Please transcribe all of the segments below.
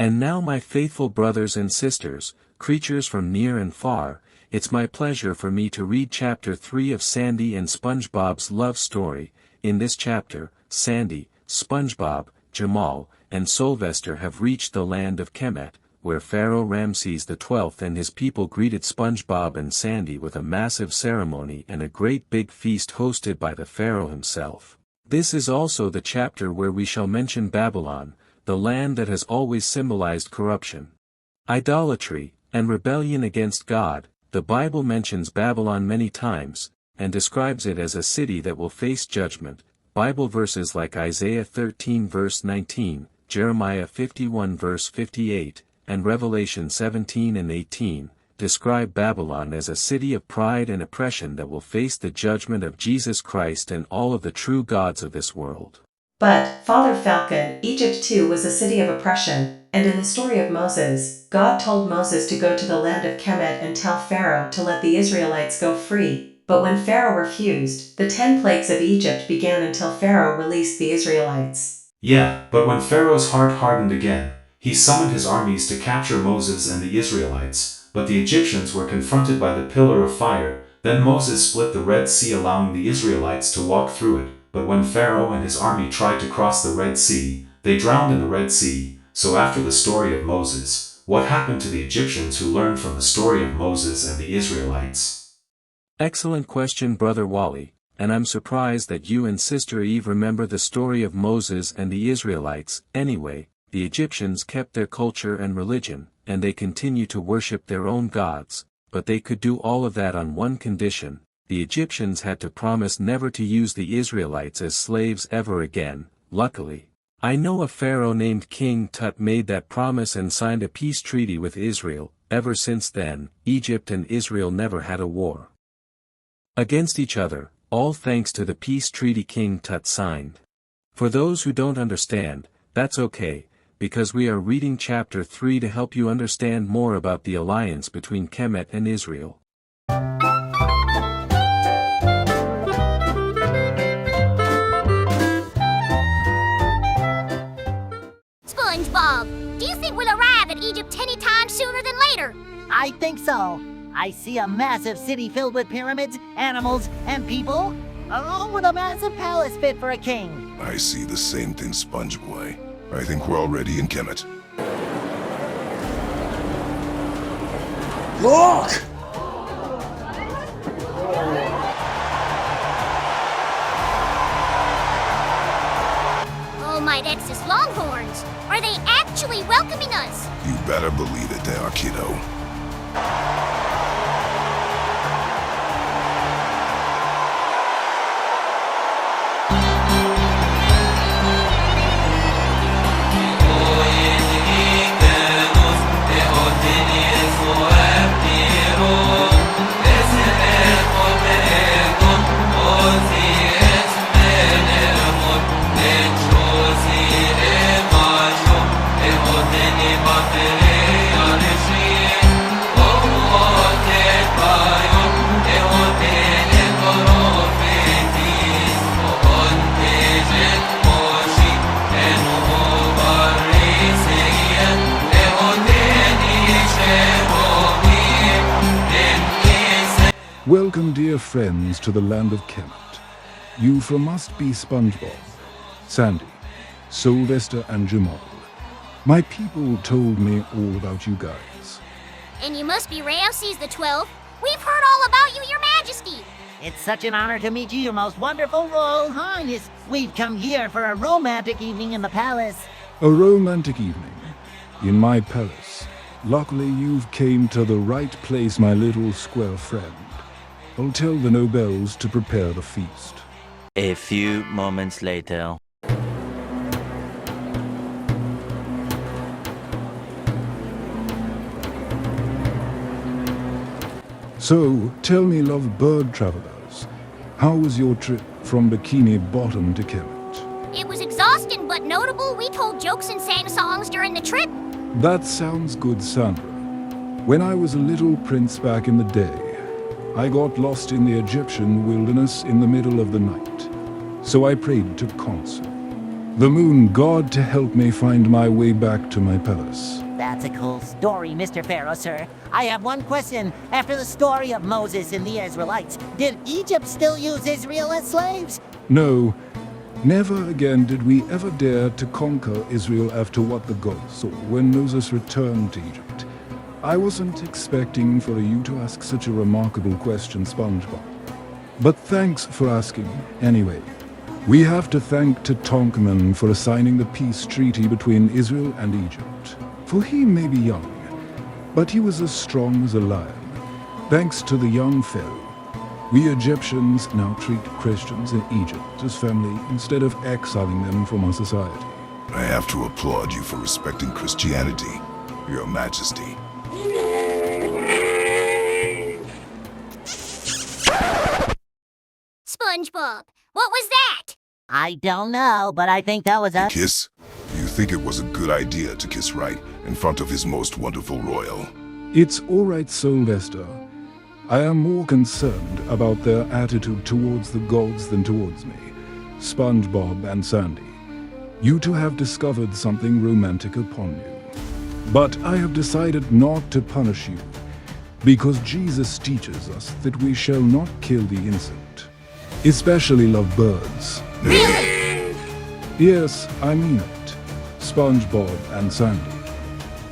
And now my faithful brothers and sisters, creatures from near and far, it's my pleasure for me to read chapter 3 of Sandy and SpongeBob's love story. In this chapter, Sandy, SpongeBob, Jamal, and Soulvester have reached the land of Kemet, where Pharaoh Ramses XII and his people greeted SpongeBob and Sandy with a massive ceremony and a great big feast hosted by the Pharaoh himself. This is also the chapter where we shall mention Babylon, the land that has always symbolized corruption, idolatry, and rebellion against God. The Bible mentions Babylon many times, and describes it as a city that will face judgment. Bible verses like Isaiah 13 verse 19, Jeremiah 51 verse 58, and Revelation 17 and 18, describe Babylon as a city of pride and oppression that will face the judgment of Jesus Christ and all of the true gods of this world. But, Father Falcon, Egypt too was a city of oppression, and in the story of Moses, God told Moses to go to the land of Kemet and tell Pharaoh to let the Israelites go free. But when Pharaoh refused, the 10 plagues of Egypt began until Pharaoh released the Israelites. Yeah, but when Pharaoh's heart hardened again, he summoned his armies to capture Moses and the Israelites, but the Egyptians were confronted by the pillar of fire. Then Moses split the Red Sea, allowing the Israelites to walk through it. But when Pharaoh and his army tried to cross the Red Sea, they drowned in the Red Sea. So after the story of Moses, what happened to the Egyptians who learned from the story of Moses and the Israelites? Excellent question, Brother Wally, and I'm surprised that you and Sister Eve remember the story of Moses and the Israelites. Anyway, the Egyptians kept their culture and religion, and they continue to worship their own gods, but they could do all of that on one condition. The Egyptians had to promise never to use the Israelites as slaves ever again. Luckily, I know a pharaoh named King Tut made that promise and signed a peace treaty with Israel. Ever since then, Egypt and Israel never had a war against each other, all thanks to the peace treaty King Tut signed. For those who don't understand, that's okay, because we are reading chapter 3 to help you understand more about the alliance between Kemet and Israel. SpongeBob, do you think we'll arrive at Egypt any time sooner than later? I think so. I see a massive city filled with pyramids, animals, and people, along with a massive palace fit for a king. I see the same thing, SpongeBoy. I think we're already in Kemet. Look! Oh my Texas Longhorns! Are they actually welcoming us? You better believe it, they are, kiddo. Welcome, dear friends, to the land of Kemet. You from must be SpongeBob, Sandy, Soulvester and Jamal. My people told me all about you guys. And you must be Ramses XII. We've heard all about you, Your Majesty. It's such an honor to meet you, Your Most Wonderful Royal Highness. We've come here for a romantic evening in the palace. A romantic evening in my palace. Luckily, you've came to the right place, my little square friend. I'll tell the nobles to prepare the feast. A few moments later. So, tell me, love bird travelers, how was your trip from Bikini Bottom to Kemet? It was exhausting but notable. We told jokes and sang songs during the trip. That sounds good, Sandra. When I was a little prince back in the day, I got lost in the Egyptian wilderness in the middle of the night. So I prayed to Khonsu. the moon god to help me find my way back to my palace. That's a cool story, Mr. Pharaoh, sir. I have one question. After the story of Moses and the Israelites, did Egypt still use Israel as slaves? No, never again did we ever dare to conquer Israel after what the gods saw when Moses returned to Egypt. I wasn't expecting for you to ask such a remarkable question, SpongeBob. But thanks for asking, anyway. We have to thank Tutankhamun for assigning the peace treaty between Israel and Egypt. For he may be young, but he was as strong as a lion. Thanks to the young Pharaoh, we Egyptians now treat Christians in Egypt as family instead of exiling them from our society. I have to applaud you for respecting Christianity, Your Majesty. SpongeBob, what was that? I don't know, but I think that was a... Kiss? You think it was a good idea to kiss right in front of his most wonderful royal? It's all right, Soulvester. I am more concerned about their attitude towards the gods than towards me. SpongeBob and Sandy, you two have discovered something romantic upon you. But I have decided not to punish you, because Jesus teaches us that we shall not kill the innocent, especially love birds. Really? Yes, I mean it. SpongeBob and Sandy,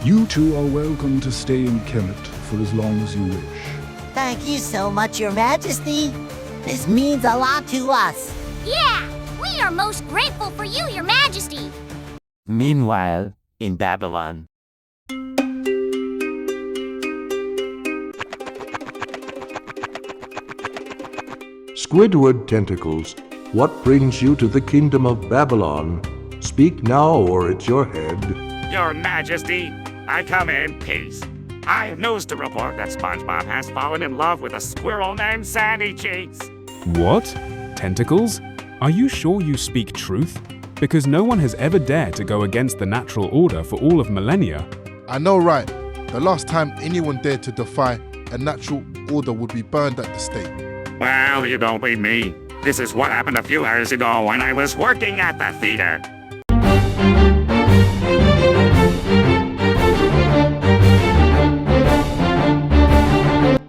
you two are welcome to stay in Kemet for as long as you wish. Thank you so much, Your Majesty. This means a lot to us. Yeah, we are most grateful for you, Your Majesty. Meanwhile, in Babylon. Squidward tentacles, what brings you to the kingdom of Babylon? Speak now, or it's your head. Your Majesty, I come in peace. I have news to report that SpongeBob has fallen in love with a squirrel named Sandy Cheeks. What? Tentacles? Are you sure you speak truth? Because no one has ever dared to go against the natural order for all of millennia. I know, right? The last time anyone dared to defy a natural order would be burned at the stake. Well, you don't believe me. This is what happened a few hours ago when I was working at the theater.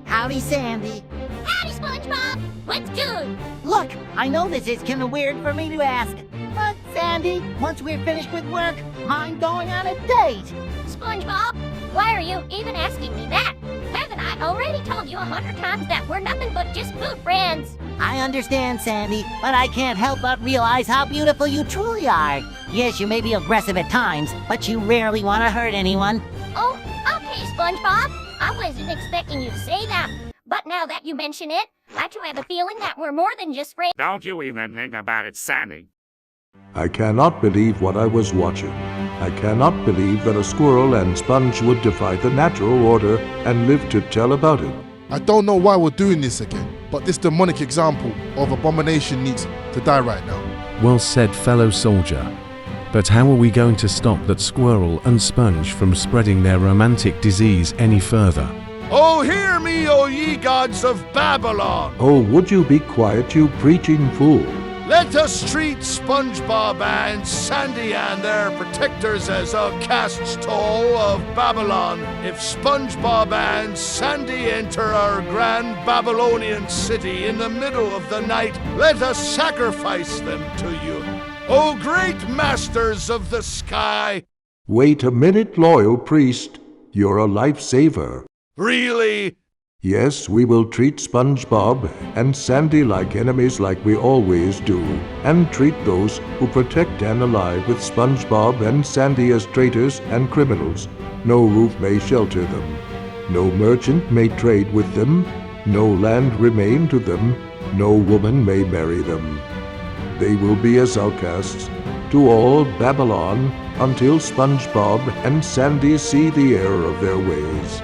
Howdy, Sandy. Howdy, SpongeBob. What's good? Look, I know this is kind of weird for me to ask, but Sandy, once we're finished with work, mind going on a date? SpongeBob, why are you even asking me that? Haven't I already told you 100 times that we're nothing but just food friends? I understand, Sandy, but I can't help but realize how beautiful you truly are. Yes, you may be aggressive at times, but you rarely want to hurt anyone. Oh, okay, SpongeBob. I wasn't expecting you to say that. But now that you mention it, I too have a feeling that we're more than just friends. Don't you even think about it, Sandy. I cannot believe what I was watching. I cannot believe that a squirrel and Sponge would defy the natural order and live to tell about it. I don't know why we're doing this again, but this demonic example of abomination needs to die right now. Well said, fellow soldier. But how are we going to stop that squirrel and Sponge from spreading their romantic disease any further? Oh, hear me, O ye gods of Babylon! Oh, would you be quiet, you preaching fool? Let us treat SpongeBob and Sandy and their protectors as a cast toll of Babylon. If SpongeBob and Sandy enter our grand Babylonian city in the middle of the night, let us sacrifice them to you. O great masters of the sky! Wait a minute, loyal priest. You're a lifesaver. Really? Yes, we will treat SpongeBob and Sandy like enemies like we always do, and treat those who protect and alive with SpongeBob and Sandy as traitors and criminals. No roof may shelter them. No merchant may trade with them. No land remain to them. No woman may marry them. They will be as outcasts to all Babylon until SpongeBob and Sandy see the error of their ways.